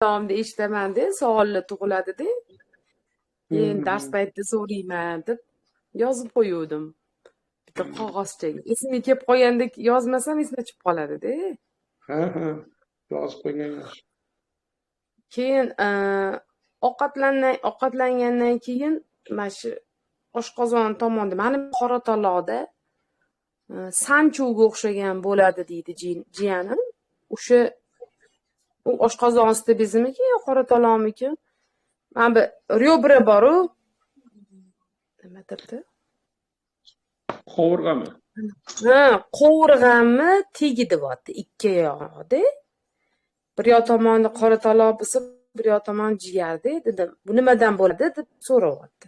davomida eshitaman-da, savollar tug'iladi-da. Keyin dars Mhm. paytida so'rayman deb yozib qo'yuvdim. Bitta qog'ozchaga. Esimga kelib qolganda yozmasam esimga tushib qoladi-da. Ha, yozib qo'ygan yaxshi. Keyin ovqatlangandan keyin mana shu oshqozon tomonda, mana Qorataloqda Sanchuga o'xshagan bo'ladi deydi jiyanim. O'sha u oshqozon osti bezimiki yo Qorataloqmiki? Mana bu rebra bor-u. Nima debdi? Qovurg'ami? Ha, qovurg'amni tegi deyapti, ikki oyog'ida. Bir yoq tomoni Qorataloq bo'lsa, bir yoq tomoni jiyarda dedim. Bu nimadan bo'ladi deb so'rayapti.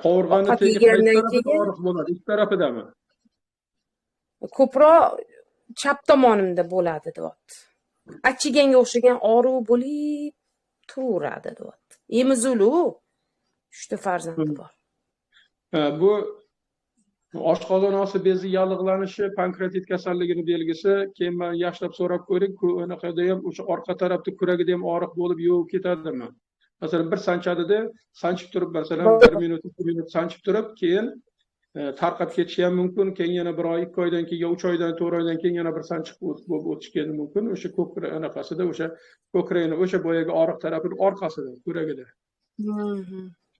Qovurg'ani Ovqat tegi qaysi yegandan tarafida keyin og'riq bo'ladi? Ikki tarafidami? ko'proq chap tomonimda bo'ladi deyapti. Achchiganga o'xshagan og'riq bo'lib turaveradi deyapti. Emizulu 3 ta farzandi bor. Bu oshqozon osti bezi yallig'lanishi pankreatit kasalligini belgisi. Keyin men yaxshilab so'rab ko'ring, unaqada ham o'sha orqa tarafda kuragida ham og'riq bo'lib yuvib ketadimi? Masalan, bir sanchadida, sanchib turib, masalan, 1 minut, 2 minut sanchib turib, keyin tarqab ketishi ham mumkin. Keyin yana 1 oy, 2 oydan keyin, 3 oydan, 4 oydan keyin yana bir sanchiq bo'lib o'tishi mumkin. O'sha ko'krak anaqasida, o'sha ko'krakni, o'sha boyagi og'riq tarafini orqasida, kuragida.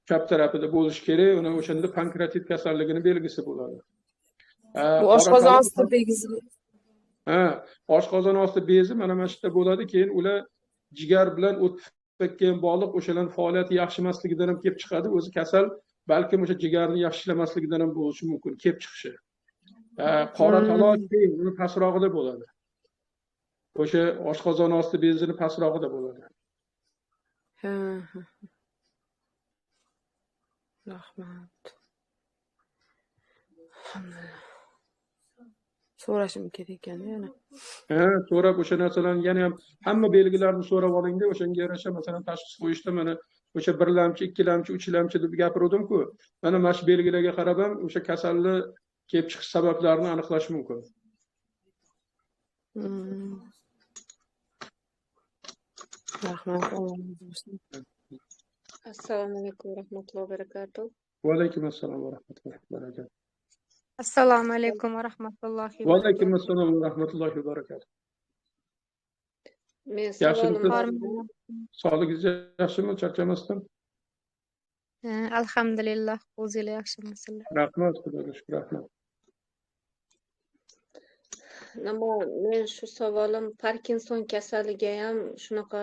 Chap tarafida bo'lishi kerak. Uni o'shanda pankreatit kasalligini belgisi bo'ladi. Bu oshqozon osti bezi. Oshqozon osti bezi mana shu yerda bo'ladi. Keyin ular jigar bilan o'tgan bog'liq, o'shalarning faoliyati yaxshi emasligidan ham kelib chiqadi. O'zi kasal balkim o'sha jigarni yaxshi ishlamasligidan ham bo'lishi mumkin, kelib chiqishi. Qorataloq keyin uni pastrog'ida bo'ladi. O'sha oshqozon osti bezini pastrog'ida bo'ladi. Rahmat. So'rashim kerak ekan yana. So'rab o'sha narsalarni yana ham hamma belgilarni so'rab olingda, o'shanga yarasha masalan tashxis qo'yishda mana o'sha 1 lamchi, 2 lamchi, 3 lamchi deb gapirdim-ku. Mana shu belgilarga qarab ham o'sha kasallik kelib chiqish sabablarini aniqlash mumkin. Rahmat. Assalomu alaykum va rahmatullohi va barakatuh. Va alaykum assalom va rahmatullohi va barakatuh. Assalomu alaykum va rahmatullohi Va alaykum assalom va rahmatullohi va barakatuh. Men savolim bor. Sog'ligingiz yaxshimi? Charchamasdan? Alhamdulillah, o'zingizlar yaxshimisizlar? Rahmat, xudoga shukr, rahmat. Men shu savolim Parkinson kasaliga ham shunaqa